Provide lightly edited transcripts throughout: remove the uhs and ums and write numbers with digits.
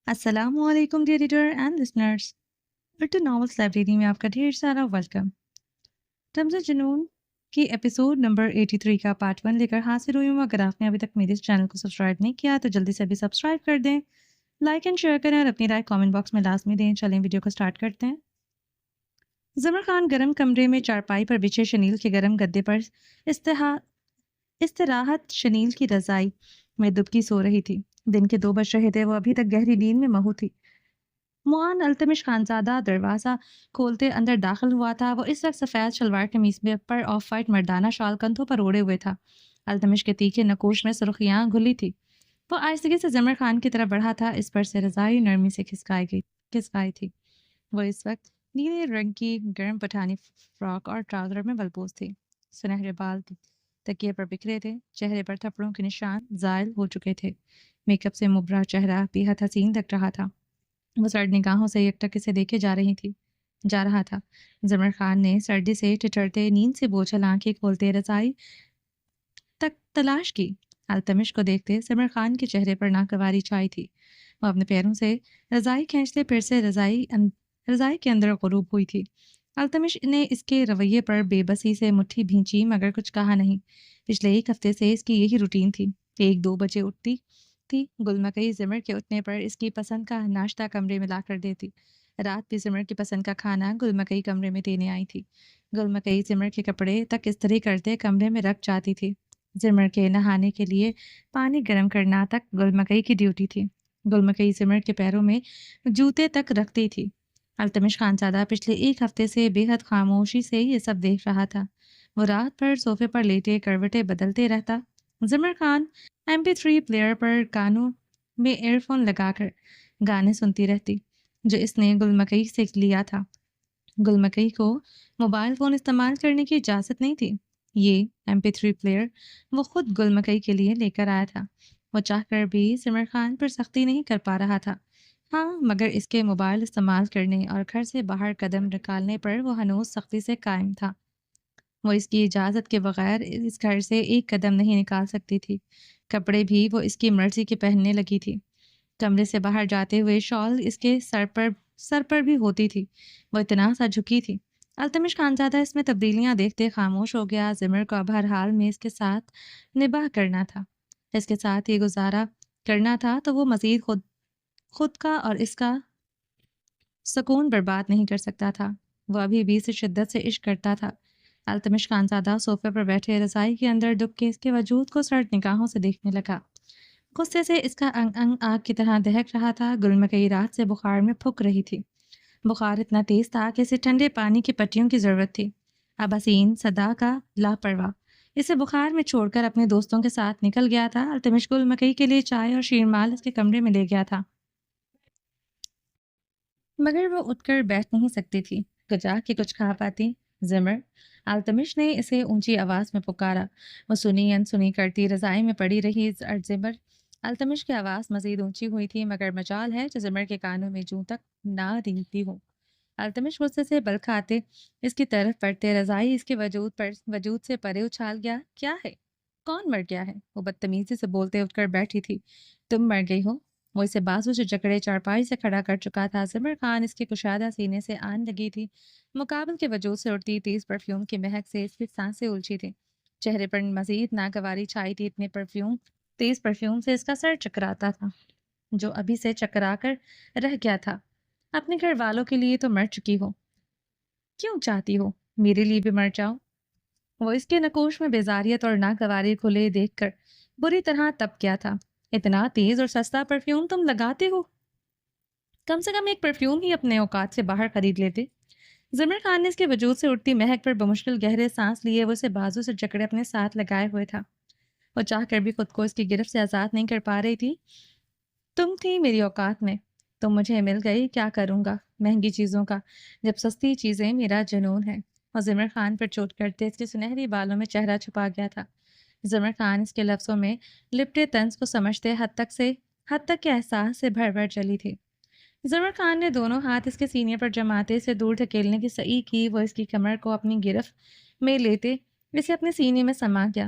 السلام علیکم dear editor and listeners, Urdu novels library میں آپ کا ڈھیر سارا ویلکم۔ رمز جنون کی ایپیسوڈ نمبر 83 کا پارٹ 1 لے کر حاضر ہوئی ہوں۔ اگر آپ نے ابھی تک میرے اس چینل کو سبسکرائب نہیں کیا تو جلدی سے ابھی سبسکرائب کر دیں، لائک اینڈ شیئر کریں اور اپنی رائے کامنٹ باکس میں لازمی دیں۔ چلیں ویڈیو کو سٹارٹ کرتے ہیں۔ زمر خان گرم کمرے میں چارپائی پر بچھے شنیل کے گرم گدے پر استراحت شنیل کی رضائی میں دبکی سو رہی تھی۔ دن کے 2 بج رہے تھے، وہ ابھی تک گہری نیند میں مہو تھی۔ معان التمش خانزادہ دروازہ کھولتے اندر داخل ہوا تھا۔ وہ اس وقت سفید شلوار قمیص میں پر آف وائٹ مردانہ شال کندھوں پر اوڑے ہوئے تھا۔ التمش کے تیکھے نقوش میں سرخیاں گھلی تھی۔ وہ آہستگی سے زمر خان کی طرف بڑھا تھا، اس پر سے رضائی نرمی سے کھسکائی تھی۔ وہ اس وقت نیلے رنگ کی گرم پٹھانی فراک اور ٹراؤزر میں بلپوس تھی۔ سنہرے بال تکیے پر بکھرے تھے، چہرے پر تھپڑوں کے نشان زائل ہو چکے تھے۔ میک اپ سے مبرہ چہرہ بے حد حسین لگ رہا تھا۔ وہ سرد نگاہوں سے یکٹک سے دیکھے جا رہا تھا۔ زمر خان نے سردی سے ٹھٹرتے نیند سے بوجھل آنکھیں کھولتے رضائی تک تلاش کی۔ التمش کو دیکھتے زمر خان کے چہرے پر ناگواری چھائی تھی۔ وہ اپنے پیروں سے رضائی کھینچتے پھر سے رضائی کے اندر غروب ہوئی تھی۔ التمش نے اس کے رویے پر بے بسی سے مٹھی بھینچی مگر کچھ کہا نہیں۔ پچھلے 1 ہفتے سے اس کی یہی روٹین تھی۔ 1-2 بجے اٹھتی تھی، گل مکئی زمر کے اٹھنے پر اس کی پسند کا ناشتہ کمرے میں لا کر دیتی۔ رات بھی زمر کی پسند کا کھانا گل مکئی کمرے میں دینے آئی تھی۔ گل مکئی زمر کے کپڑے تک استری کرتے کمرے میں رکھ جاتی تھی۔ زمر کے نہانے کے لیے پانی گرم کرنا تک گل مکئی کی ڈیوٹی تھی۔ گل مکئی زمر کے پیروں میں جوتے تک رکھتی تھی۔ التمش خانزادہ پچھلے 1 ہفتے سے بے حد خاموشی سے یہ سب دیکھ رہا تھا۔ وہ رات بھر صوفے پر لیٹے کروٹیں بدلتے رہتا۔ زمر خان MP3 پلیئر پر کانوں میں ایئر فون لگا کر گانے سنتی رہتی جو اس نے گل مکئی سے لیا تھا۔ گل مکئی کو موبائل فون استعمال کرنے کی اجازت نہیں تھی۔ یہ MP3 پلیئر وہ خود گل مکئی کے لیے لے کر آیا تھا۔ وہ چاہ کر بھی زمر خان پر سختی نہیں کر پا رہا تھا۔ ہاں، مگر اس کے موبائل استعمال کرنے اور گھر سے باہر قدم نکالنے پر وہ ہنوز سختی سے قائم تھا۔ وہ اس کی اجازت کے بغیر اس گھر سے 1 قدم نہیں نکال سکتی تھی۔ کپڑے بھی وہ اس کی مرضی کے پہننے لگی تھی۔ کمرے سے باہر جاتے ہوئے شال اس کے سر پر بھی ہوتی تھی۔ وہ اتنا سا جھکی تھی۔ التمش خانزادہ اس میں تبدیلیاں دیکھتے خاموش ہو گیا۔ زمر کو اب ہر حال میں اس کے ساتھ نباہ کرنا تھا، اس کے ساتھ ہی گزارا کرنا تھا، تو وہ مزید خود کا اور اس کا سکون برباد نہیں کر سکتا تھا۔ وہ ابھی بھی سے شدت سے عشق کرتا تھا۔ التمش خانزادہ صوفے پر بیٹھے رضائی کے اندر دب کے اس کے وجود کو سرد نگاہوں سے دیکھنے لگا۔ غصے سے اس کا انگ انگ آگ کی طرح دہک رہا تھا۔ گل مکئی رات سے بخار میں پھک رہی تھی۔ بخار اتنا تیز تھا کہ اسے ٹھنڈے پانی کی پٹیوں کی ضرورت تھی۔ اب حسین صدا کا لاپرواہ اسے بخار میں چھوڑ کر اپنے دوستوں کے ساتھ نکل گیا تھا۔ التمش گل مکئی کے لیے چائے اور شیرمال اس کے کمرے میں لے گیا تھا، مگر وہ اٹھ کر بیٹھ نہیں سکتی تھی گجا کہ کچھ کھا پاتی۔ زمر، التمش نے اسے اونچی آواز میں پکارا۔ وہ سنی انسنی کرتی رضائی میں پڑی رہی۔ زمر، التمش کی آواز مزید اونچی ہوئی تھی، مگر مجال ہے جو زمر کے کانوں میں جوں تک نہ ریگتی ہو۔ التمش غصے سے بل کھاتے اس کی طرف پڑتے، رضائی اس کے وجود سے پرے اچھال گیا۔ کیا ہے؟ کون مر گیا ہے؟ وہ بدتمیزی سے بولتے اٹھ کر بیٹھی تھی۔ تم مر گئی ہو۔ وہ اسے بازو سے جکڑے چارپائی سے کھڑا کر چکا تھا۔ زمر خان اس کے کشادہ سینے سے آن لگی تھی۔ مقابل کے وجود سے اڑتی تیز پرفیوم کی مہک سے اس کی سانسیں الجھی تھیں۔ چہرے پر مزید ناگواری چھائی تھی۔ اتنے تیز پرفیوم سے اس کا سر چکراتا تھا، جو ابھی سے چکرا کر رہ گیا تھا۔ اپنے گھر والوں کے لیے تو مر چکی ہو، کیوں چاہتی ہو میرے لیے بھی مر جاؤ؟ وہ اس کے نقوش میں بیزاریت اور ناگواری کھلے دیکھ کر بری طرح تپ گیا تھا۔ اتنا تیز اور سستا پرفیوم تم لگاتے ہو؟ کم سے کم ایک پرفیوم ہی اپنے اوقات سے باہر خرید لیتے۔ زمر خان نے اس کے وجود سے اٹھتی مہک پر بمشکل گہرے سانس لیے۔ وہ اسے بازو سے جکڑے اپنے ساتھ لگائے ہوئے تھا۔ وہ چاہ کر بھی خود کو اس کی گرفت سے آزاد نہیں کر پا رہی تھی۔ تم تھی میری اوقات میں، تم مجھے مل گئی، کیا کروں گا مہنگی چیزوں کا جب سستی چیزیں میرا جنون ہے۔ اور زمر خان پر چوٹ کرتے اس کے سنہری بالوں میں چہرہ چھپا گیا تھا۔ زمر خان اس کے لفظوں میں لپٹے طنز کو سمجھتے حد تک کے احساس سے بھر بھر چلی تھی۔ زمر خان نے دونوں ہاتھ اس کے سینے پر جماتے اسے دور دھکیلنے کی سعی کی۔ وہ اس کی کمر کو اپنی گرفت میں لیتے اسے اپنے سینے میں سما گیا۔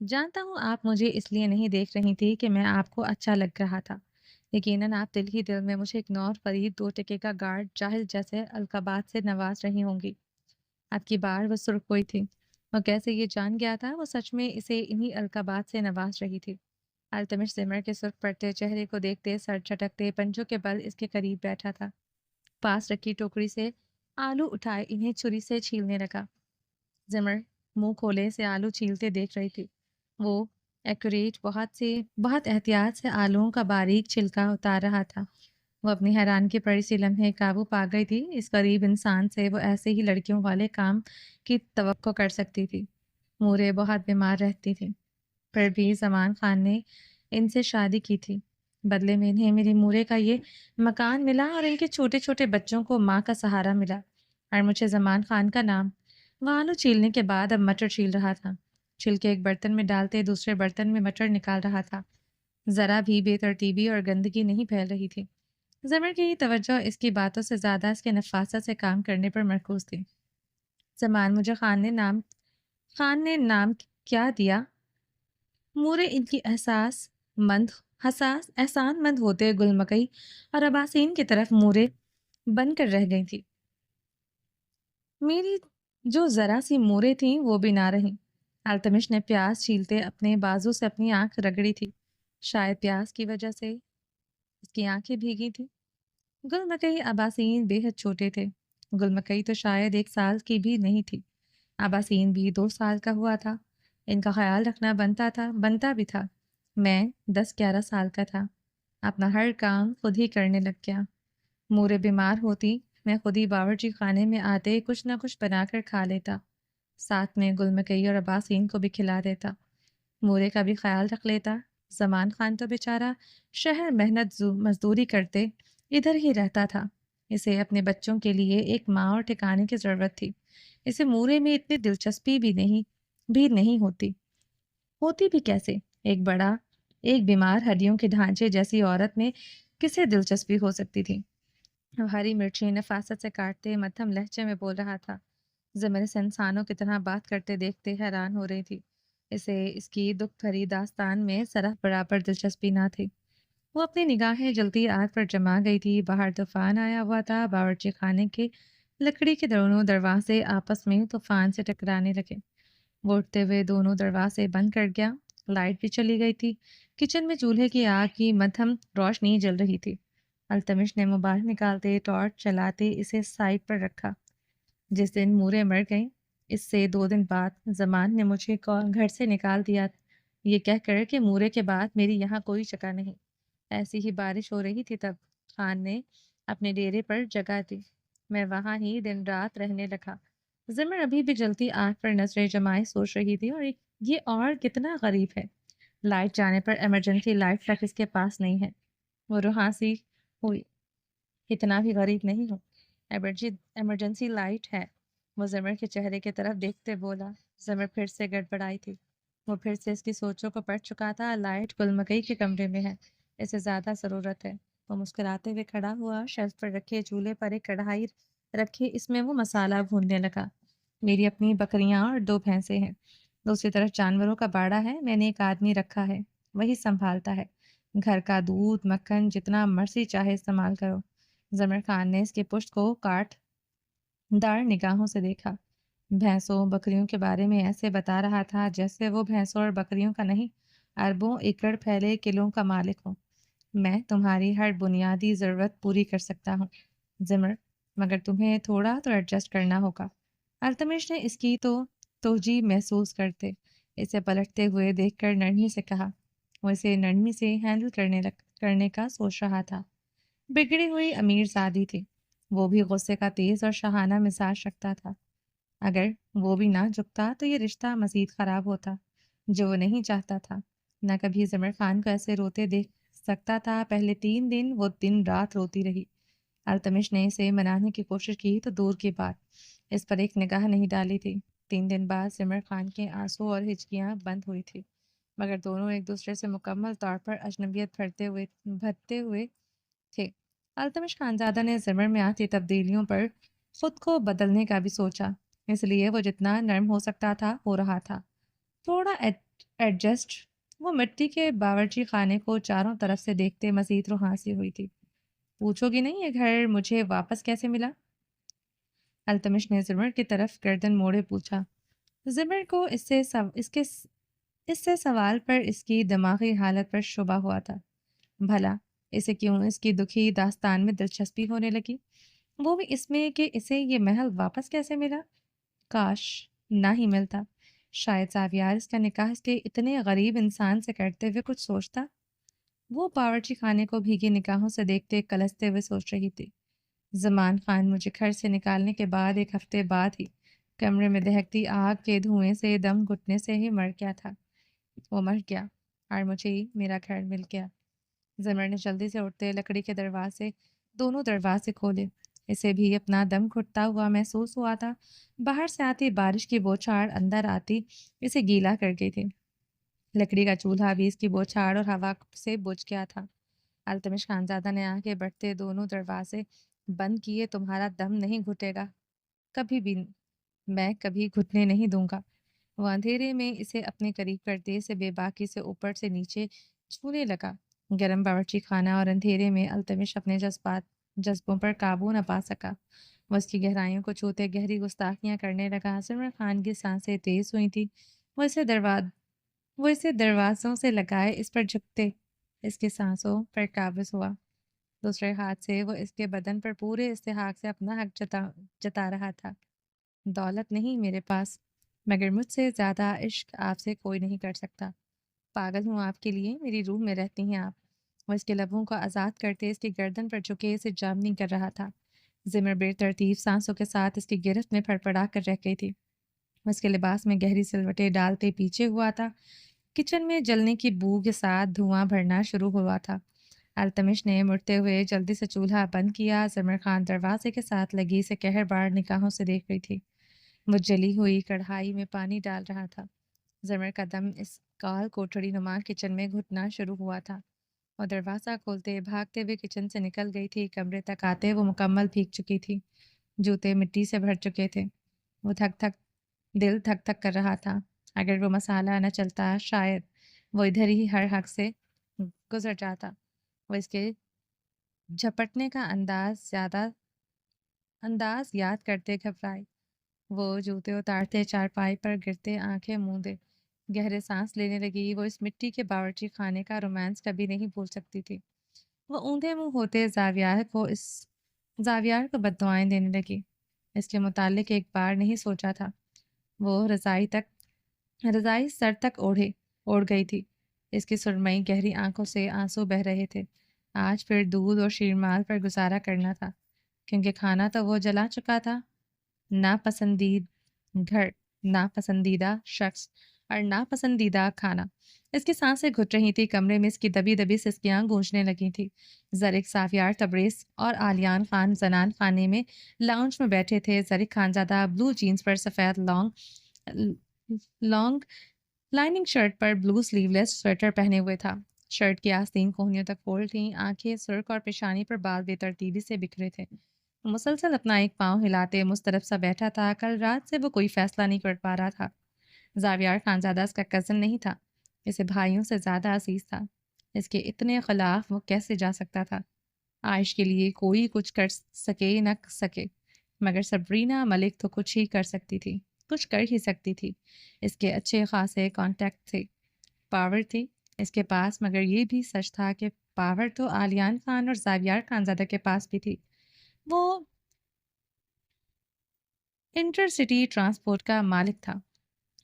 جانتا ہوں آپ مجھے اس لیے نہیں دیکھ رہی تھی کہ میں آپ کو اچھا لگ رہا تھا۔ یقیناً آپ دل ہی دل میں مجھے ایک نور فرید 2 ٹکے کا گارڈ جاہل جیسے القابات سے نواز رہی ہوں گی۔ آپ کی بار وہ سرخ ہوئی تھی۔ وہ کیسے یہ جان گیا تھا وہ سچ میں اسے انہی القابات سے نواز رہی تھی۔ التمش زمر کے سرخ پڑتے چہرے کو دیکھتے سر چٹکتے پنجوں کے بل اس کے قریب بیٹھا تھا۔ پاس رکھی ٹوکری سے آلو اٹھائے انہیں چھری سے چھیلنے لگا۔ زمر منہ کھولے سے آلو چھیلتے دیکھ رہی تھی۔ وہ ایکوریٹ بہت احتیاط سے آلوؤں کا باریک چھلکا اتار رہا تھا۔ وہ اپنی حیرانگی پر اسی لمحے قابو پا گئی تھی۔ اس غریب انسان سے وہ ایسے ہی لڑکیوں والے کام کی توقع کر سکتی تھی۔ مورے بہت بیمار رہتی تھی، پھر بھی زمان خان نے ان سے شادی کی تھی۔ بدلے میں انہیں میری مورے کا یہ مکان ملا اور ان کے چھوٹے چھوٹے بچوں کو ماں کا سہارا ملا، اور مجھے زمان خان کا نام۔ وہ آلو چھیلنے کے بعد اب مٹر چھیل رہا تھا۔ چھلکے ایک برتن میں ڈالتے دوسرے برتن میں مٹر نکال رہا تھا۔ ذرا بھی بے ترتیبی اور گندگی نہیں پھیل رہی تھی۔ زمر کی توجہ اس کی باتوں سے زیادہ اس کے نفاست سے کام کرنے پر مرکوز تھی۔ زمان مجھے خان نے نام کیا دیا؟ مورے ان کی احسان مند ہوتے گل مکئی اور اباسین کی طرف مورے بن کر رہ گئی تھی۔ میری جو ذرا سی مورے تھیں وہ بھی نہ رہیں۔ التمش نے پیاز چھیلتے اپنے بازو سے اپنی آنکھ رگڑی تھی۔ شاید پیاز کی وجہ سے اس کی آنکھیں بھیگی تھی۔ گل مکئی اباسین بے حد چھوٹے تھے۔ گل مکئی تو شاید 1 سال کی بھی نہیں تھی۔ اباسین بھی 2 سال کا ہوا تھا۔ ان کا خیال رکھنا بنتا بھی تھا۔ میں 10-11 سال کا تھا۔ اپنا ہر کام خود ہی کرنے لگ گیا۔ مورے بیمار ہوتی میں خود ہی باورچی خانے میں آتے کچھ نہ کچھ بنا کر کھا لیتا، ساتھ میں گل مکئی اور اباسین کو بھی کھلا دیتا، مورے کا بھی خیال رکھ لیتا۔ زمان خان تو بیچارہ شہر محنت مزدوری کرتے ادھر ہی رہتا تھا۔ اسے اپنے بچوں کے لیے ایک ماں اور ٹھکانے کی ضرورت تھی۔ اسے مورے میں اتنی دلچسپی بھی نہیں ہوتی بھی کیسے؟ ایک بیمار ہڈیوں کے ڈھانچے جیسی عورت میں کسے دلچسپی ہو سکتی تھی؟ وہ ہری مرچیں نفاست سے کاٹتے مدھم لہجے میں بول رہا تھا۔ زمر سے انسانوں کی طرح بات کرتے دیکھتے حیران ہو رہی تھی۔ اسے اس کی دکھ بھری داستان میں ذرا برابر دلچسپی نہ تھی۔ وہ اپنی نگاہیں جلتی آگ پر جما گئی تھی۔ باہر طوفان آیا ہوا تھا۔ باورچی خانے کے لکڑی کے دونوں دروازے آپس میں طوفان سے ٹکرانے لگے۔ وہ اٹھتے ہوئے دونوں دروازے بند کر گیا۔ لائٹ بھی چلی گئی تھی۔ کچن میں چولہے کی آگ کی مدھم روشنی جل رہی تھی۔ التمش نے موبائل نکالتے ٹارچ چلاتے اسے سائڈ پر رکھا۔ جس دن مورے مر گئیں اس سے 2 دن بعد زمان نے مجھے گھر سے نکال دیا، یہ کہہ کر کہ مورے کے بعد میری یہاں کوئی جگہ نہیں۔ ایسی ہی بارش ہو رہی تھی تب خان نے اپنے ڈیرے پر جگہ دی۔ میں وہاں ہی دن رات رہنے لگا۔ زمر ابھی بھی جلتی آنکھ پر نظریں جمائے سوچ رہی تھی، اور یہ اور کتنا غریب ہے، لائٹ جانے پر ایمرجنسی لائٹ تک اس کے پاس نہیں ہے۔ وہ روحانسی ہوئی، اتنا بھی غریب نہیں ہوں، ایمرجنسی لائٹ ہے۔ وہ زمر کے چہرے کی طرف دیکھتے بولا۔ زمر پھر سے گڑبڑائی تھی۔ وہ پھر سے اس کی سوچوں کو پڑھ چکا تھا۔ لائٹ گل مکئی کے کمرے میں ہے، اسے زیادہ ضرورت ہے۔ وہ مسکراتے ہوئے کھڑا ہوا، شیلف پر رکھے چولہے پر ایک کڑھائی رکھے اس میں وہ مسالہ بھوننے لگا۔ میری اپنی بکریاں اور 2 بھینسیں ہیں، دوسری طرف جانوروں کا باڑا ہے، میں نے ایک آدمی رکھا ہے، وہی سنبھالتا ہے۔ گھر کا دودھ مکھن جتنا مرضی چاہے استعمال کرو۔ زمر خان نے اس کی پشت کو کاٹ دار نگاہوں سے دیکھا۔ بھینسوں بکریوں کے بارے میں ایسے بتا رہا تھا جیسے وہ بھینسوں اور بکریوں کا نہیں، اربوں ایکڑ پھیلے قلعوں کا مالک ہو۔ میں تمہاری ہر بنیادی ضرورت پوری کر سکتا ہوں زمر، مگر تمہیں تھوڑا تو ایڈجسٹ کرنا ہوگا۔ التمش نے اس کی توجیہ محسوس کرتے اسے پلٹتے ہوئے دیکھ کر نرمی سے کہا۔ وہ اسے نرمی سے ہینڈل کرنے کا سوچ رہا تھا۔ بگڑی ہوئی امیر زادی تھی، وہ بھی غصے کا تیز اور شاہانہ مزاج رکھتا تھا۔ اگر وہ بھی نہ جھکتا تو یہ رشتہ مزید خراب ہوتا، جو وہ نہیں چاہتا تھا۔ نہ کبھی زمر خان کو ایسے روتے دیکھ سکتا تھا۔ پہلے 3 دن وہ دن رات روتی رہی۔ التمش نے اسے منانے کی کوشش کی تو دور کی بات، اس پر ایک نگاہ نہیں ڈالی تھی۔ 3 دن بعد زمر خان کے آنسو اور ہچکیاں بند ہوئی تھی، مگر دونوں ایک دوسرے سے مکمل طور پر اجنبیت بھرتے ہوئے تھے۔ التمش خانزادہ نے زمر میں آتی تبدیلیوں پر خود کو بدلنے کا بھی سوچا، اس لیے وہ جتنا نرم ہو سکتا تھا ہو رہا تھا۔ تھوڑا ایڈجسٹ۔ وہ مٹی کے باورچی خانے کو چاروں طرف سے دیکھتے مزید روحانسی ہوئی تھی۔ پوچھو گی نہیں یہ گھر مجھے واپس کیسے ملا؟ التمش نے زمر کی طرف گردن موڑے پوچھا۔ زمر کو اس سے سوال پر اس کی دماغی حالت پر شبہ ہوا تھا۔ بھلا اسے کیوں اس کی دکھی داستان میں دلچسپی ہونے لگی، وہ بھی اس میں کہ اسے یہ محل واپس کیسے ملا؟ کاش نہ ہی ملتا، شاید زاویار اس کا نکاح اس کے اتنے غریب انسان سے کرتے ہوئے کچھ سوچتا۔ وہ باورچی خانے کو بھیگی نگاہوں سے دیکھتے کلستے ہوئے سوچ رہی تھی۔ زمان خان مجھے گھر سے نکالنے کے بعد ایک ہفتے بعد ہی کمرے میں دہکتی آگ کے دھوئیں سے دم گھٹنے سے ہی مر گیا تھا۔ وہ مر گیا اور مجھے ہی میرا گھر مل گیا۔ زمر نے جلدی سے اٹھتے لکڑی کے دونوں دروازے کھولے۔ اسے بھی اپنا دم گھٹتا ہوا محسوس ہوا تھا۔ باہر سے آتی بارش کی بوچھاڑ اندر آتی اسے گیلا کر گئی تھی۔ لکڑی کا چولہا بھی اس کی بوچھاڑ اور ہوا سے بجھ گیا تھا۔ التمش خانزادہ نے آگے بڑھتے دونوں دروازے بند کیے۔ تمہارا دم نہیں گھٹے گا کبھی بھی، میں کبھی گھٹنے نہیں دوں گا۔ وہ اندھیرے میں اسے اپنے قریب کرتے سے بے باکی سے اوپر سے نیچے چھونے لگا۔ گرم باورچی خانہ اور اندھیرے میں التمش اپنے جذبوں پر قابو نہ پا سکا۔ وہ اس کی گہرائیوں کو چھوتے گہری گستاخیاں کرنے لگا۔ زمر خان کی سانسیں تیز ہوئی تھیں۔ وہ اسے دروازوں سے لگائے اس پر جھکتے اس کی سانسوں پر قابض ہوا۔ دوسرے ہاتھ سے وہ اس کے بدن پر پورے استحقاق سے اپنا حق جتا رہا تھا۔ دولت نہیں میرے پاس، مگر مجھ سے زیادہ عشق آپ سے کوئی نہیں کر سکتا۔ پاگل ہوں آپ کے لیے، میری روح میں رہتی ہیں آپ۔ وہ اس کے لبوں کو آزاد کرتے اس کی گردن پر جھکے اسے جامنی کر رہا تھا۔ زمر بے ترتیب سانسوں کے ساتھ اس کی گرفت میں پھڑپڑا کر رہ گئی تھی۔ وہ اس کے لباس میں گہری سلوٹیں ڈالتے پیچھے ہوا تھا۔ کچن میں جلنے کی بو کے ساتھ دھواں بھرنا شروع ہوا تھا۔ التمش نے مڑتے ہوئے جلدی سے چولہا بند کیا۔ زمر خان دروازے کے ساتھ لگی اسے قہر بار نگاہوں سے دیکھ رہی تھی۔ وہ جلی ہوئی کڑھائی میں پانی ڈال رہا تھا۔ زمر کا دم اس کال کوٹڑی نما کچن میں گھٹنا شروع ہوا تھا۔ وہ دروازہ کھولتے بھاگتے ہوئے کچن سے نکل گئی تھی۔ کمرے تک آتے وہ مکمل بھیگ چکی تھی، جوتے مٹی سے بھر چکے تھے۔ وہ دل دھک دھک کر رہا تھا۔ اگر وہ مسالہ نہ چلتا شاید وہ ادھر ہی ہر حق سے گزر جاتا۔ وہ اس کے جھپٹنے کا انداز یاد کرتے گھبرائی۔ وہ جوتے اتارتے چارپائی پر گرتے آنکھیں موندے گہرے سانس لینے لگی۔ وہ اس مٹی کے باورچی خانے کا رومانس کبھی نہیں بھول سکتی تھی۔ وہ اوندھے منہ ہوتے زاویار کو بددعائیں دینے لگی۔ اس کے متعلق ایک بار نہیں سوچا تھا۔ وہ رضائی سر تک اوڑھ گئی تھی۔ اس کی سرمئی گہری آنکھوں سے آنسو بہہ رہے تھے۔ آج پھر دودھ اور شیرمال پر گزارا کرنا تھا، کیونکہ کھانا تو وہ جلا چکا تھا۔ ناپسندیدہ شخص اور ناپسندیدہ کھانا۔ اس کی سانسیں گھٹ رہی تھی۔ کمرے میں اس کی دبی دبی سسکیاں گونجنے لگی تھی۔ زرق، سافیار، تبریز اور آلیان خان زنان خانے میں لاؤنج میں بیٹھے تھے۔ زرق خانزادہ بلو جینز پر سفید لانگ لائننگ شرٹ پر بلو سلیو لیس سویٹر پہنے ہوئے تھا۔ شرٹ کی آستین کوہنیوں تک فولڈ تھیں۔ آنکھیں سرخ اور پیشانی پر بال بے ترتیبی سے بکھرے تھے۔ مسلسل اپنا ایک پاؤں ہلاتے مضطرب سا بیٹھا تھا۔ کل رات سے وہ کوئی فیصلہ نہیں کر پا رہا تھا۔ زاویار خانزادہ اس کا کزن نہیں تھا، اسے بھائیوں سے زیادہ عزیز تھا۔ اس کے اتنے خلاف وہ کیسے جا سکتا تھا؟ عائش کے لیے کوئی کچھ کر سکے نہ سکے، مگر سبرینا ملک تو کچھ ہی کر سکتی تھی، کچھ کر ہی سکتی تھی۔ اس کے اچھے خاصے کانٹیکٹ تھے، پاور تھی اس کے پاس، مگر یہ بھی سچ تھا کہ پاور تو آلیان خان اور زاویار خانزادہ کے پاس بھی تھی۔ وہ انٹر سٹی ٹرانسپورٹ کا مالک تھا،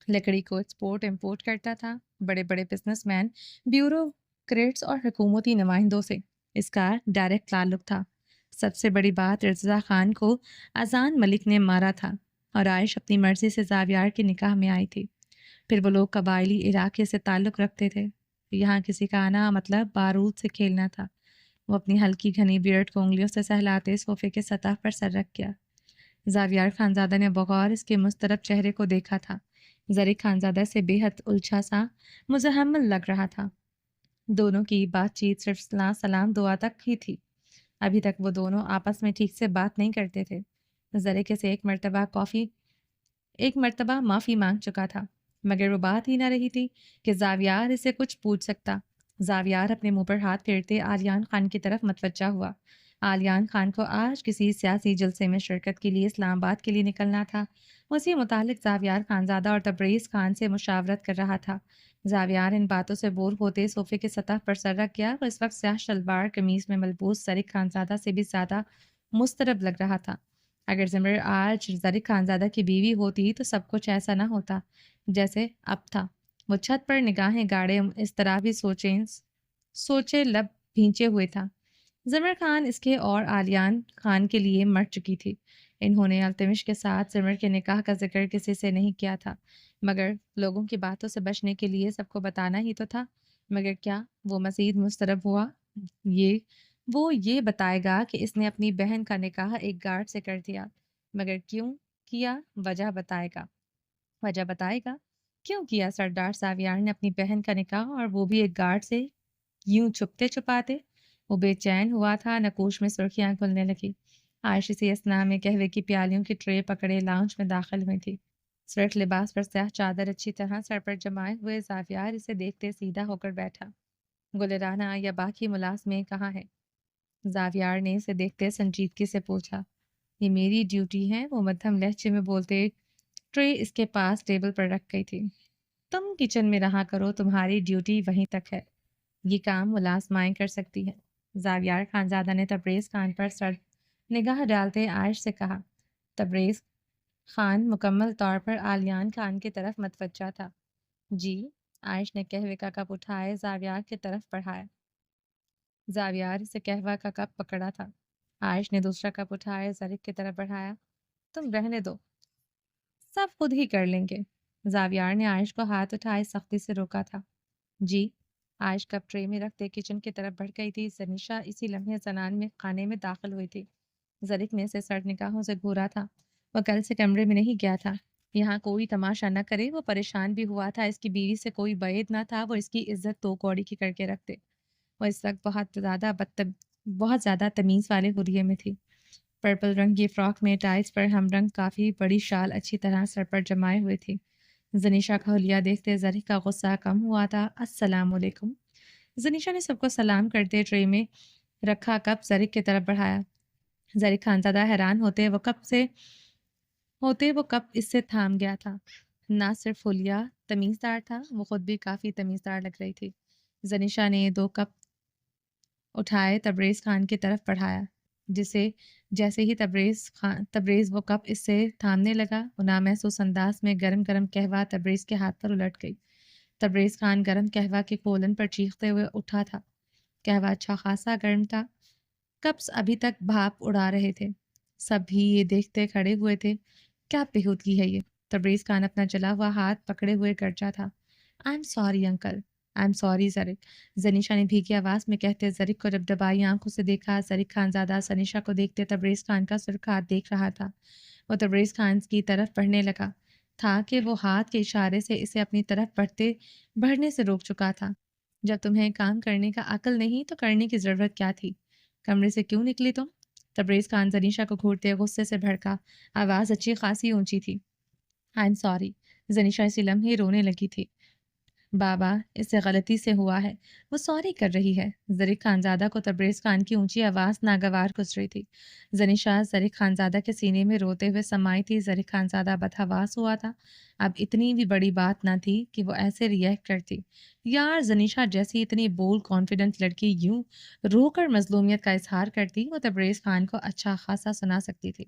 لکڑی کو ایکسپورٹ امپورٹ کرتا تھا۔ بڑے بڑے بزنس مین، بیوروکریٹس اور حکومتی نمائندوں سے اس کا ڈائریکٹ تعلق تھا۔ سب سے بڑی بات، رضا خان کو اذان ملک نے مارا تھا اور عائش اپنی مرضی سے زاویار کے نکاح میں آئی تھی۔ پھر وہ لوگ قبائلی علاقے سے تعلق رکھتے تھے۔ یہاں کسی کا آنا مطلب بارود سے کھیلنا تھا۔ وہ اپنی ہلکی گھنی بیئرڈ کو انگلیوں سے سہلاتے صوفے کے سطح پر سر رکھ گیا۔ زاویار خانزادہ نے بغور اس کے مضطرب چہرے کو دیکھا تھا۔ زرق خانزادہ سے بے حد الجھا سا مزاحمل لگ رہا تھا۔ دونوں کی بات چیت صرف سلام دعا تک ہی تھی۔ ابھی تک وہ دونوں آپس میں ٹھیک سے بات نہیں کرتے تھے۔ زرق سے ایک مرتبہ معافی مانگ چکا تھا، مگر وہ بات ہی نہ رہی تھی کہ زاویار اسے کچھ پوچھ سکتا۔ زاویار اپنے منہ پر ہاتھ پھیرتے آلیان خان کی طرف متوجہ ہوا۔ آلیان خان کو آج کسی سیاسی جلسے میں شرکت کے لیے اسلام آباد کے لیے نکلنا تھا۔ وہ اسی متعلق زاویار خانزادہ اور تبریز خان سے مشاورت کر رہا تھا۔ زاویار ان باتوں سے بور ہوتے صوفے کی سطح پر سر رکھ گیا۔ وہ اس وقت سیاہ شلوار قمیض میں ملبوس زرق خانزادہ سے بھی زیادہ مضطرب لگ رہا تھا۔ اگر زمر آج زرق خانزادہ کی بیوی ہوتی تو سب کچھ ایسا نہ ہوتا جیسے اب تھا۔ وہ چھت پر نگاہیں گاڑے اضطرابی سوچے لب بھینچے ہوئے تھا۔ زمر خان اس کے اور آلیان خان کے لیے مر چکی تھی۔ انہوں نے التمش کے ساتھ زمر کے نکاح کا ذکر کسی سے نہیں کیا تھا، مگر لوگوں کی باتوں سے بچنے کے لیے سب کو بتانا ہی تو تھا۔ مگر کیا وہ مزید مضطرب ہوا؟ وہ یہ بتائے گا کہ اس نے اپنی بہن کا نکاح ایک گارڈ سے کر دیا، مگر کیوں کیا؟ وجہ بتائے گا کیوں کیا سردار زاویار نے اپنی بہن کا نکاح، اور وہ بھی ایک گارڈ سے، یوں چھپتے چھپاتے؟ وہ بے چین ہوا تھا۔ نقوش میں سرخیاں کھلنے لگی۔ عائش اسی اسنا میں قہوے کی پیالیوں کی ٹرے پکڑے لاؤنج میں داخل ہوئی تھی۔ سرخ لباس پر سیاہ چادر اچھی طرح سر پر جمائے ہوئے زاویار اسے دیکھتے سیدھا ہو کر بیٹھا۔ گلرانا یا باقی ملازمیں کہاں ہیں؟ زاویار نے اسے دیکھتے سنجیدگی سے پوچھا۔ یہ میری ڈیوٹی ہے، وہ مدھم لہجے میں بولتے ٹرے اس کے پاس ٹیبل پر رکھ گئی تھی۔ تم کچن میں رہا کرو، تمہاری ڈیوٹی وہیں تک ہے، یہ کام ملازمائیں کر سکتی ہیں۔ زاویار خانزادہ نے تبریز خان پر سر نگاہ ڈالتے عائش سے کہا۔ تبریز خان مکمل طور پر آلیان خان کی طرف متوجہ تھا۔ جی؟ عائش نے قہوے کا کپ اٹھائے زاویار کی طرف بڑھایا۔ زاویار اسے قہوہ کا کپ پکڑا تھا۔ عائش نے دوسرا کپ اٹھائے زرق کی طرف بڑھایا۔ تم رہنے دو، سب خود ہی کر لیں گے۔ زاویار نے عائش کو ہاتھ اٹھائے سختی سے روکا تھا۔ جی؟ عائش کپ ٹرے میں رکھتے کچن کی طرف بڑھ گئی تھی۔ زنیشا اسی لمحے زنان میں خانے میں داخل ہوئی تھی۔ زرق نے اسے سرد نگاہوں سے گھورا تھا۔ وہ کل سے کمرے میں نہیں گیا تھا، یہاں کوئی تماشا نہ کرے۔ وہ پریشان بھی ہوا تھا، اس کی بیوی سے کوئی بعید نہ تھا، وہ اس کی عزت تو کوڑی کی کر کے رکھتے۔ وہ اس وقت بہت زیادہ تمیز والے حلیے میں تھی۔ پرپل رنگ کی فراک میں ٹائز پر ہم رنگ کافی بڑی شال اچھی طرح سر پر جمائے ہوئے تھی۔ زنیشا کا حلیہ دیکھتے زرق کا غصہ کم ہوا تھا۔ السلام علیکم۔ زنیشا نے سب کو سلام کرتے ٹرے میں رکھا کپ زرق کی طرف بڑھایا۔ زرق خانزادہ حیران ہوتے وہ کپ اس سے تھام گیا تھا۔ نہ صرف حلیہ تمیزدار تھا، وہ خود بھی کافی تمیزدار لگ رہی تھی۔ زنیشا نے 2 کپ اٹھائے تبریز خان کی طرف بڑھایا۔ جیسے ہی تبریز وہ کپ اس سے تھامنے لگا، وہ نامحسوس انداز میں گرم گرم قہوہ تبریز کے ہاتھ پر الٹ گئی۔ تبریز خان گرم قہوہ کے کولن پر چیختے ہوئے اٹھا تھا۔ قہوہ اچھا خاصا گرم تھا، کپس ابھی تک بھاپ اڑا رہے تھے۔ سب بھی یہ دیکھتے کھڑے ہوئے تھے۔ کیا بےہودگی ہے یہ؟ تبریز خان اپنا جلا ہوا ہاتھ پکڑے ہوئے گرجا تھا۔ I am sorry uncle, I am sorry Zarq, Zanisha نے بھیگی آواز میں کہتے زرق کو ڈبڈبائی آنکھوں سے دیکھا۔ زرق خانزادہ زنیشا کو دیکھتے تبریز خان کا سرخ ہاتھ دیکھ رہا تھا۔ وہ تبریز خان کی طرف بڑھنے لگا تھا کہ وہ ہاتھ کے اشارے سے اسے اپنی طرف بڑھنے سے روک چکا تھا۔ جب تمہیں کام کرنے کا عقل نہیں تو کرنے کی ضرورت کیا تھی؟ کمرے سے کیوں نکلی تم؟ تبریز خان زنیشا کو گھورتے غصے سے بھڑکا۔ آواز اچھی خاصی اونچی تھی۔ آئی ایم سوری۔ زنیشا اسی لمحے رونے لگی تھی۔ بابا، اس سے غلطی سے ہوا ہے، وہ سوری کر رہی ہے۔ زرق خانزادہ کو تبریز خان کی اونچی آواز ناگوار گزری تھی۔ زنیشا زرق خانزادہ کے سینے میں روتے ہوئے سمائی تھی۔ زرق خانزادہ بدحواس ہوا تھا۔ اب اتنی بھی بڑی بات نہ تھی کہ وہ ایسے ریئیکٹ کرتی۔ یار، زنیشا جیسی اتنی بولڈ کانفیڈنٹ لڑکی یوں رو کر مظلومیت کا اظہار کرتی، وہ تبریز خان کو اچھا خاصا سنا سکتی تھی،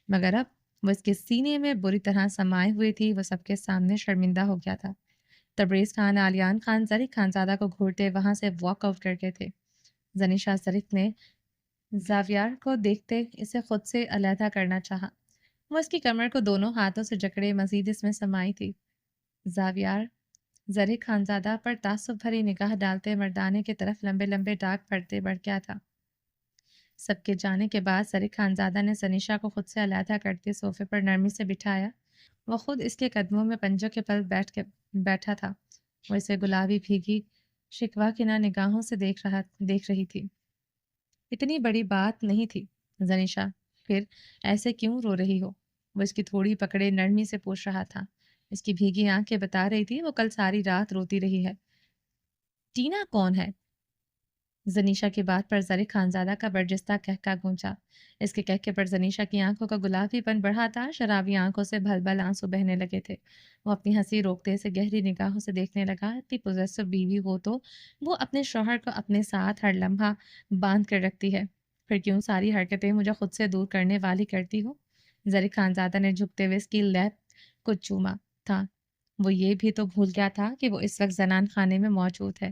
مگر اب وہ اس کے سینے میں بری طرح سمائے ہوئے تھی۔ وہ سب کے سامنے شرمندہ ہو گیا تھا۔ تبریز خان آلیان خان زرق خانزادہ کو گھورتے وہاں سے واک آؤٹ کر گئے تھے۔ زنیشا زرق نے زاویار کو دیکھتے اسے خود سے علیحدہ کرنا چاہا۔ وہ اس کی کمر کو دونوں ہاتھوں سے جکڑے مزید اس میں سمائی تھی۔ زاویار زرق خانزادہ پر تعصب بھری نگاہ ڈالتے مردانے کی طرف لمبے لمبے ڈاک پھڑتے بڑھ گیا تھا۔ سب کے جانے کے بعد زرق خانزادہ نے زنیشا کو خود سے علیحدہ کرتے صوفے پر نرمی سے بٹھایا۔ وہ خود اس کے قدموں میں پنجوں کے پل بیٹھا تھا۔ وہ اسے گلابی بھیگی شکوہ کناں نگاہوں سے دیکھ رہی تھی۔ اتنی بڑی بات نہیں تھی زنیشا، پھر ایسے کیوں رو رہی ہو؟ وہ اس کی تھوڑی پکڑے نرمی سے پوچھ رہا تھا۔ اس کی بھیگی آنکھیں بتا رہی تھی وہ کل ساری رات روتی رہی ہے۔ ٹینا کون ہے؟ زنیشا کی بات پر زرق خانزادہ کا برجستہ کہکا گونجا۔ اس کے کہکے پر زنیشا کی آنکھوں کا گلابی پن بڑھا تھا، شرابی آنکھوں سے بھل بھل آنسو بہنے لگے تھے۔ وہ اپنی ہنسی روکتے اسے گہری نگاہوں سے دیکھنے لگا۔ اتنی پوزیسو بیوی ہو تو وہ اپنے شوہر کو اپنے ساتھ ہر لمحہ باندھ کر رکھتی ہے، پھر کیوں ساری حرکتیں مجھے خود سے دور کرنے والی کرتی ہو؟ زرق خانزادہ نے جھکتے ہوئے اس کی لیب کو چوما تھا۔ وہ یہ بھی تو بھول گیا تھا کہ وہ اس وقت زنان خانے میں موجود ہے۔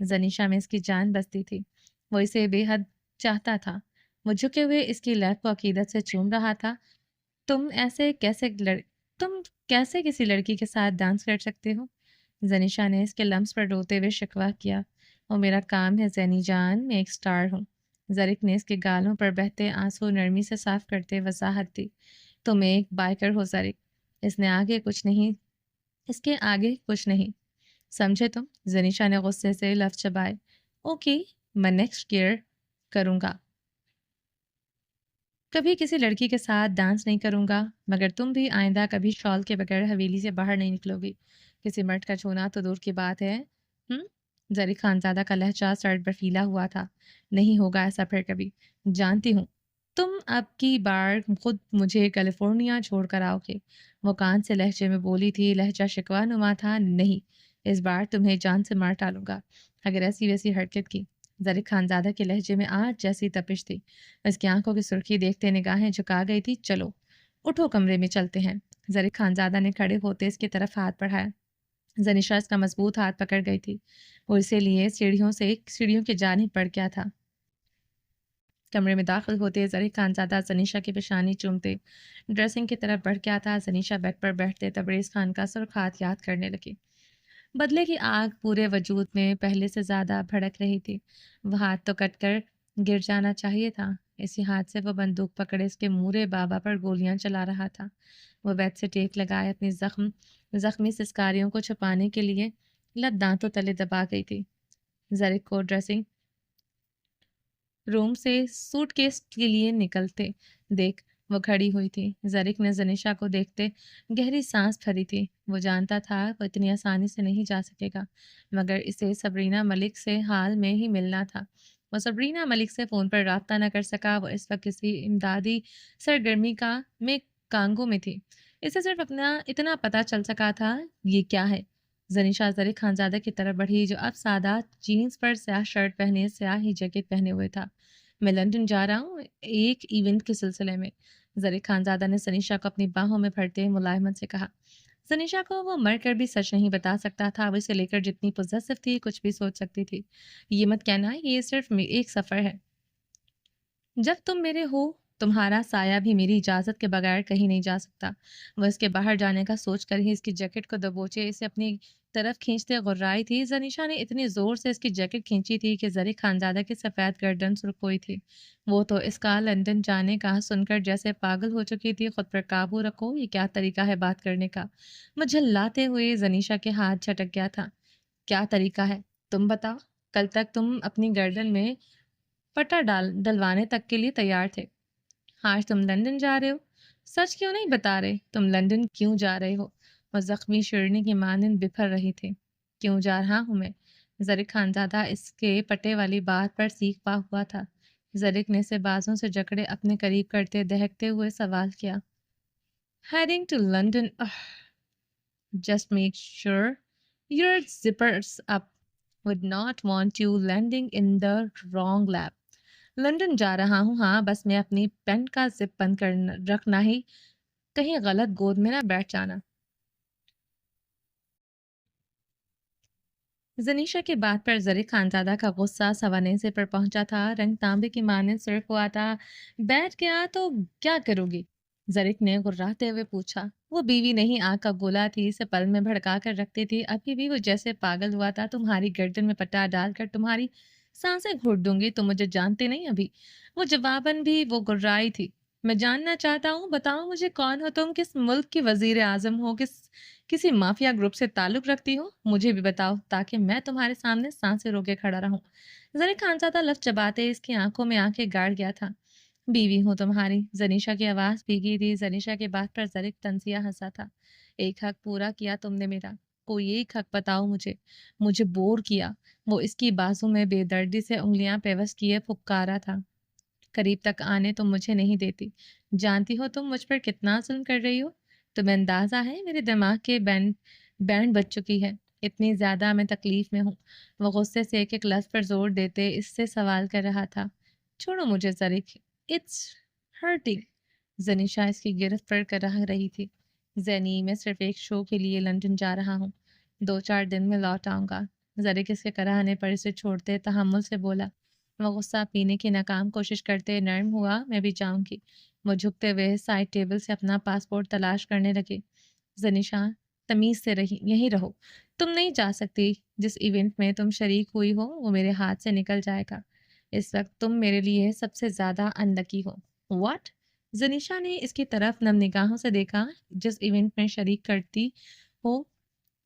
زنیشا میں اس کی جان بستی تھی، وہ اسے بے حد چاہتا تھا۔ وہ جھکے ہوئے اس کی لیب کو عقیدت سے چوم رہا تھا۔ تم ایسے کیسے تم کیسے کسی لڑکی کے ساتھ ڈانس کر سکتے ہو؟ زنیشا نے اس کے لمس پر روتے ہوئے شکوہ کیا۔ وہ میرا کام ہے زینی جان، میں ایک سٹار ہوں۔ زرق نے اس کے گالوں پر بہتے آنسو نرمی سے صاف کرتے وضاحت دی۔ تم ایک بائکر ہو زرق، اس کے آگے کچھ نہیں، سمجھے تم؟ زنیشا نے غصے سے لفظ چبائے۔ اوکے، میں نیکسٹ کیئر کروں گا، کبھی کسی لڑکی کے ساتھ ڈانس نہیں کروں گا، مگر تم بھی آئندہ کبھی شال کے بغیر حویلی سے باہر نہیں نکلو گی۔ کسی مرد کا چھونا تو دور کی بات ہے۔ زرق خانزادہ کا لہجہ سرد برفیلا ہوا تھا۔ نہیں ہوگا ایسا پھر کبھی، جانتی ہوں تم اب کی بار خود مجھے کیلیفورنیا چھوڑ کر آؤ گے۔ وہ کان سے لہجے میں بولی تھی، لہجہ شکوہ نما تھا۔ نہیں، اس بار تمہیں جان سے مار ڈالوں گا اگر ایسی ویسی حرکت کی۔ زرق خانزادہ کے لہجے میں آج جیسی تپش تھی۔ اس کی آنکھوں کی سرخی دیکھتے نگاہیں جھکا گئی تھی۔ چلو اٹھو، کمرے میں چلتے ہیں۔ زرق خانزادہ نے کھڑے ہوتے اس کی طرف ہاتھ بڑھایا۔ زنیشا اس کا مضبوط ہاتھ پکڑ گئی تھی۔ وہ اسے لیے سیڑھیوں کی جانب بڑھ گیا تھا۔ کمرے میں داخل ہوتے زرق خانزادہ زنیشا کی پیشانی چومتے ڈریسنگ کی طرف بڑھ گیا تھا۔ زنیشا بیڈ پر بیٹھتے تبریز خان کا سرخ ہاتھ یاد کرنے لگی۔ بدلے کی آگ پورے وجود میں پہلے سے زیادہ بھڑک رہی تھی۔ وہ ہاتھ تو کٹ کر گر جانا چاہیے تھا، اسی ہاتھ سے وہ بندوق پکڑے اس کے مورے بابا پر گولیاں چلا رہا تھا۔ وہ بیت سے ٹیک لگائے اپنی زخمی سسکاریوں کو چھپانے کے لیے لب دانتوں تلے دبا گئی تھی۔ زرق کو ڈریسنگ روم سے سوٹ کیس کے لیے نکلتے دیکھ وہ کھڑی ہوئی تھی۔ زرق نے زنیشا کو دیکھتے گہری سانس بھری تھی۔ وہ جانتا تھا وہ اتنی آسانی سے نہیں جا سکے گا، مگر اسے سبرینا ملک سے حال میں ہی ملنا تھا۔ وہ سبرینا ملک سے فون پر رابطہ نہ کر سکا۔ وہ اس وقت کسی امدادی سرگرمی میں کانگو میں تھی۔ اسے صرف اتنا پتہ چل سکا تھا یہ کیا ہے۔ زنیشا زرق خانزادہ کی طرف بڑھی جو اب سادہ جینز پر سیاہ شرٹ پہنے سیاہ ہی جیکٹ پہنے ہوئے تھا۔ میں لندن جا رہا ہوں ایک ایونٹ کے سلسلے میں، زرق خانزادہ نے زنیشا کو اپنی باہوں میں بھرتے ملائمت سے کہا۔ زنیشا کو وہ مر کر بھی سچ نہیں بتا سکتا تھا۔ وہ اسے لے کر جتنی پوزیسو تھی کچھ بھی سوچ سکتی تھی۔ یہ مت کہنا یہ صرف ایک سفر ہے، جب تم میرے ہو تمہارا سایہ بھی میری اجازت کے بغیر کہیں نہیں جا سکتا۔ وہ اس کے باہر جانے کا سوچ کر ہی اس کی جیکٹ کو دبوچے اسے اپنی طرف کھینچتے غرائی تھی۔ زنیشا نے اتنی زور سے اس کی جیکٹ کھینچی تھی کہ زرق خانزادہ کی سفید گردن سرخ ہوئی تھی۔ وہ تو اس کا لندن جانے کا سن کر جیسے پاگل ہو چکی تھی۔ خود پر قابو رکھو، یہ کیا طریقہ ہے بات کرنے کا؟ وہ جھلاتے ہوئے زنیشا کے ہاتھ جھٹک گیا تھا۔ کیا طریقہ ہے تم بتاؤ؟ کل تک تم اپنی گردن میں پٹا ڈلوانے تک کے لیے تیار تھے، آج تم لندن جا رہے ہو؟ سچ کیوں نہیں بتا رہے؟ تم لندن کیوں جا رہے ہو؟ وہ زخمی شیرنی کی مانند بکھر رہی تھی۔ کیوں جا رہا ہوں میں؟ زرق خانزادہ اس کے پٹے والی بات پر سیکھ پا ہوا تھا۔ زرق نے اسے بازوں سے جکڑے اپنے قریب کرتے دہکتے ہوئے سوال کیا۔ Heading to London, just make sure your zippers up. Would not want you landing in the wrong lap. London جا رہا ہوں، ہاں، بس میں اپنی پینٹ کا زپ بند رکھنا ہی، کہیں غلط گود میں نہ بیٹھ جانا۔ زنیشا کی بات پر زرق خانزادہ کا غصہ سوانیزے پر پہنچا تھا، رنگ تانبے کی مانند سرخ ہوا تھا۔ بیٹھ گیا تو کیا کرو گی؟ زرق نے غراتے ہوئے پوچھا۔ وہ بیوی نہیں، آگ کا گولا تھی، اسے پل میں بھڑکا کر رکھتی تھی۔ ابھی بھی وہ جیسے پاگل ہوا تھا۔ تمہاری گردن میں پٹا ڈال کر تمہاری سانسیں گھوٹ دوں گی، تم مجھے جانتے نہیں ابھی۔ وہ جواباً بھی وہ گرائی تھی۔ میں جاننا چاہتا ہوں، بتاؤ مجھے کون ہو تم، کس ملک کی وزیر اعظم ہو، کسی مافیا گروپ سے تعلق رکھتی ہو؟ مجھے بھی بتاؤ تاکہ میں تمہارے سامنے سانسیں روکے کھڑا رہوں۔ زرق خانزادہ لفظ چباتے اس کی آنکھوں میں آنکھیں گاڑ گیا تھا۔ بیوی ہوں تمہاری۔ زنیشا کی آواز بھیگی تھی۔ زنیشا کی بات پر زرق تنزیہ ہنسا تھا۔ ایک حق پورا کیا تم نے میرا، کوئی ایک حق بتاؤ مجھے، مجھے بور کیا۔ وہ اس کی بازو میں بے دردی سے انگلیاں پیوست کیے پھپکارا تھا، قریب تک آنے تم مجھے نہیں دیتی، جانتی ہو تم مجھ پر کتنا ظلم کر رہی ہو؟ تمہیں اندازہ ہے میرے دماغ کے بینڈ بینڈ بج چکی ہے، اتنی زیادہ میں تکلیف میں ہوں۔ وہ غصے سے ایک ایک لفظ پر زور دیتے اس سے سوال کر رہا تھا، چھوڑو مجھے زریک، اٹس ہرٹنگ۔ زنیشا اس کی گرفت پر کر رہی تھی۔ زینی، میں صرف ایک شو کے لیے لندن جا رہا ہوں، 2-4 دن میں لوٹ آؤں گا۔ زریک اس کے کراہنے پر اسے چھوڑتے تحمل سے بولا۔ وہ غصہ پینے کی ناکام کوشش کرتے نرم ہوا، میں بھی جاؤں گی۔ وہ جھکتے ہوئے سائڈ ٹیبل سے اپنا پاسپورٹ تلاش کرنے لگے۔ زنیشا، تمیز سے یہیں رہو، تم نہیں جا سکتی، جس ایونٹ میں تم شریک ہوئی ہو وہ میرے ہاتھ سے نکل جائے گا، اس وقت تم میرے لیے سب سے زیادہ انلکی ہو۔ واٹ؟ زنیشا نے اس کی طرف نم نگاہوں سے دیکھا۔ جس ایونٹ میں شریک کرتی ہو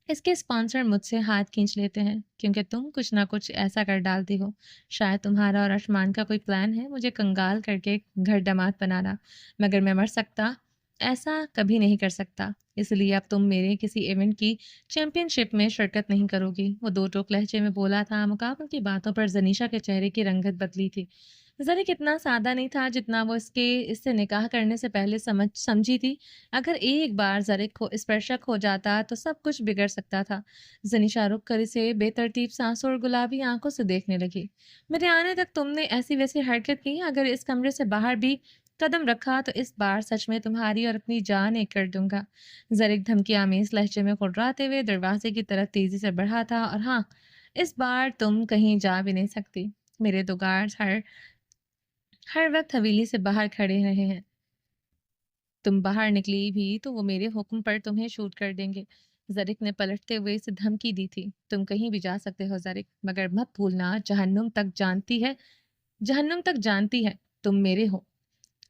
اس کے اسپانسر مجھ سے ہاتھ کھینچ لیتے ہیں کیونکہ تم کچھ نہ کچھ ایسا کر ڈالتی ہو۔ شاید تمہارا اور ارشمان کا کوئی پلان ہے مجھے کنگال کر کے گھر داماد بنانا، مگر میں مر سکتا ایسا کبھی نہیں کر سکتا، اس لیے اب تم میرے کسی ایونٹ کی چیمپئن شپ میں شرکت نہیں کرو گی۔ وہ دو ٹوک لہجے میں بولا تھا، مقابل کی باتوں پر زنیشا کے چہرے کی رنگت بدلی تھی۔ زریک اتنا سادہ نہیں تھا جتنا وہ اس سے نکاح کرنے سے پہلے سمجھی تھی۔ اگر ایک بار زریک کو اس پر شک ہو جاتا تو سب کچھ بگڑ سکتا تھا۔ زنیشا رک کر اسے بے ترتیب سانسوں اور گلابی آنکھوں سے دیکھنے لگی۔ میرے آنے تک تم نے ایسی ویسی حرکت کی، اگر اس کمرے سے باہر بھی قدم رکھا تو اس بار سچ میں تمہاری اور اپنی جان ایک کر دوں گا۔ زریک دھمکی آمیز لہجے میں کڑراتے ہوئے دروازے کی طرف تیزی سے بڑھا تھا، اور ہاں، اس بار تم کہیں جا بھی نہیں سکتی، میرے دو گارڈز ہر وقت حویلی سے باہر کھڑے رہے ہیں، تم باہر نکلی بھی تو وہ میرے حکم پر تمہیں شوٹ کر دیں گے۔ زریک نے پلٹتے ہوئے اسے دھمکی دی تھی، تم کہیں بھی جا سکتے ہو زریک، مگر مت بھولنا جہنم تک جانتی ہے تم میرے ہو۔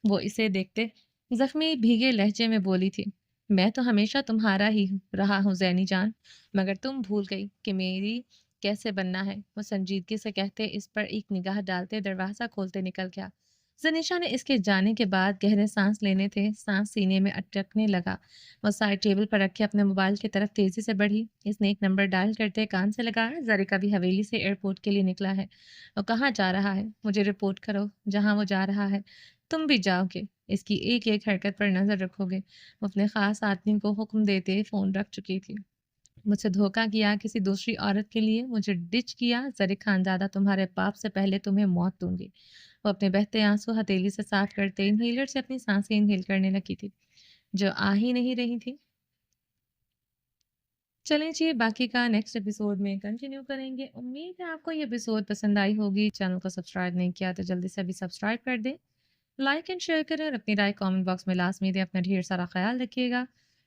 وہ اسے دیکھتے زخمی بھیگے لہجے میں بولی تھی، میں تو ہمیشہ تمہارا ہی رہا ہوں زینی جان، مگر تم بھول گئی کہ میری کیسے بننا ہے۔ وہ سنجیدگی سے کہتے اس پر ایک نگاہ ڈالتے دروازہ کھولتے نکل گیا۔ زنیشا نے اس کے جانے کے بعد گہرے سانس لینے تھے، سانس سینے میں اٹکنے لگا۔ وہ سائڈ ٹیبل پر رکھے اپنے موبائل کی طرف تیزی سے بڑھی۔ اس نے ایک نمبر ڈائل کرتے کان سے لگایا، زریک ابھی حویلی سے ایئرپورٹ کے لیے نکلا ہے۔ وہ کہاں جا رہا ہے؟ مجھے رپورٹ کرو جہاں وہ جا رہا ہے، تم بھی جاؤ گے، اس کی ایک ایک حرکت پر نظر رکھو گے۔ وہ اپنے خاص آدمی کو حکم دیتے فون رکھ چکی تھی۔ مجھ سے دھوکہ کیا کسی دوسری عورت کے لیے، مجھے ڈچ کیا، زریک خانزادہ تمہارے باپ سے پہلے تمہیں موت دوں گی۔ وہ اپنے بہتے آنسو ہتھیلی سے صاف کرتے انہیلر سے اپنی سانسیں انہیل کرنے لگی تھی جو آ ہی نہیں رہی تھی۔ چلیں جی، باقی کا نیکسٹ ایپیسوڈ میں کنٹینیو کریں گے۔ امید ہے آپ کو یہ ایپیسوڈ پسند آئی ہوگی۔ چینل کو سبسکرائب نہیں کیا تو جلدی سے ابھی سبسکرائب کر دیں، لائک اینڈ شیئر کریں، اور اپنی رائے کامنٹ باکس میں لازمی دیں۔ اپنا ڈھیر سارا خیال رکھیے گا،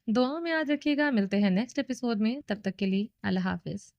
دعاؤں میں یاد رکھیے گا۔ ملتے ہیں نیکسٹ ایپیسوڈ میں، تب تک کے لیے اللہ حافظ۔